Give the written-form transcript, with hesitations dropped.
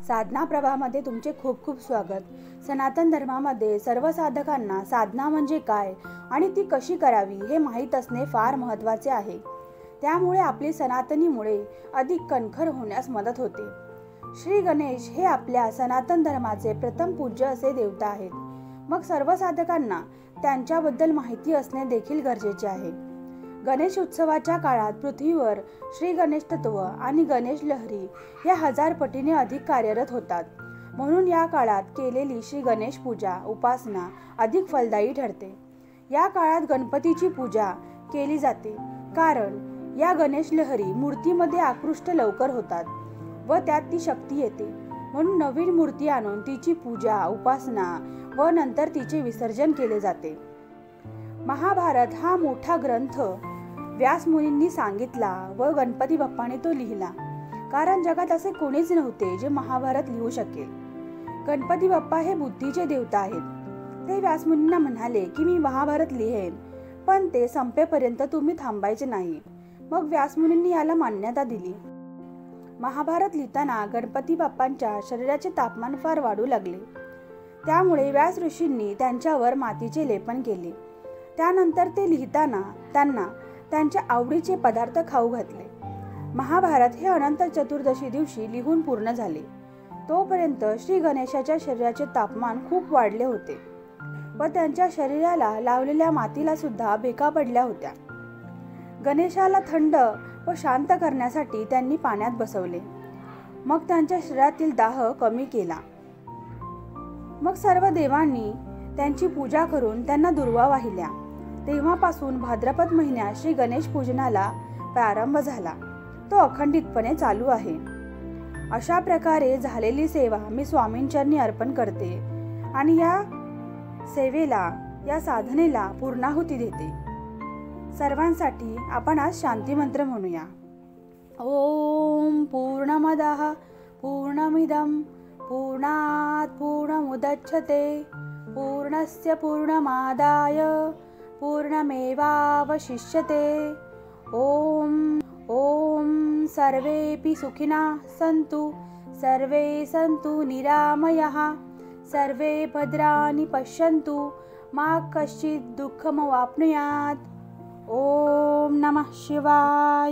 साधना प्रभामध्ये तुमचे खूप खूप स्वागत. सनातन धर्मामध्ये सर्व साधकांना साधना म्हणजे काय आणि ती कशी करावी हे माहीत असणे फार महत्त्वाचे आहे. त्यामुळे आपली सनातनी मुळे अधिक कणखर होण्यास मदत होते. श्री गणेश हे आपल्या सनातन धर्माचे प्रथम पूज्य असे देवता आहेत. मग सर्व साधकांना त्यांच्याबद्दल माहिती असणे देखील गरजेचे आहे. गणेश उत्सवाच्या काळात पृथ्वीवर श्री गणेश तत्व आणि गणेश लहरी या 1000 पटीने अधिक कार्यरत होतात. म्हणून या काळात केलेली श्री गणेश पूजा उपासना अधिक फलदायी ठरते. या काळात गणपतीची पूजा केली जाते, कारण या गणेश लहरी मूर्तीमध्ये आकृष्ट लवकर होतात व त्यात ती शक्ती येते. म्हणून नवीन मूर्ती आणून तिची पूजा उपासना व नंतर तिचे विसर्जन केले जाते. महाभारत हा मोठा ग्रंथ व्यास मुनींनी सांगितला व गणपती बाप्पाने तो लिहिला, कारण जगात असे कोणीच नव्हते जे महाभारत लिहू शकेल. गणपती बाप्पा हे बुद्धीचे देवता आहेत. ते व्यास मुनींना म्हणाले की मी महाभारत लिहेन, पण ते संपेपर्यंत तुम्ही थांबायचे नाही. मग व्यास मुनींनी याला मान्यता दिली. महाभारत लिहिताना गणपती बाप्पांच्या शरीराचे तापमान फार वाढू लागले. त्यामुळे व्यास ऋषींनी त्यांच्यावर मातीचे लेपन केले. त्यानंतर ते लिहिताना त्यांना त्यांच्या आवडीचे पदार्थ खाऊ घातले. महाभारत हे अनंत चतुर्दशी दिवशी लिहून पूर्ण झाले. तोपर्यंत श्री गणेशाच्या शरीराचे तापमान खूप वाढले होते व त्यांच्या शरीराला लावलेल्या मातीला सुद्धा भेगा पडल्या होत्या. गणेशाला थंड व शांत करण्यासाठी त्यांनी पाण्यात बसवले. मग त्यांच्या शरीरातील दाह कमी केला. मग सर्व देवांनी त्यांची पूजा करून त्यांना दुर्वा वाहिल्या. तेव्हापासून भाद्रपद महिन्यात श्री गणेश पूजनाला प्रारंभ झाला. तो अखंडितपणे चालू आहे. अशा प्रकारे झालेली सेवा मी स्वामींचरणी अर्पण करते आणि या सेवेला या साधनेला पूर्णाहुती देते. सर्वांसाठी आपण आज शांती मंत्र म्हणूया. ओम पूर्णमदः पूर्णमिदं पूर्णात् पूर्णमुदच्यते पूर्णस्य पूर्णमादाय पूर्णमेवावशिष्यते. ओम सर्वेपि सुखिनः सन्तु सर्वे सन्तु निरामयाः सर्वे भद्राणि पश्यन्तु मा कश्चित् दुःखमवाप्नुयात्. ओम नमः शिवाय.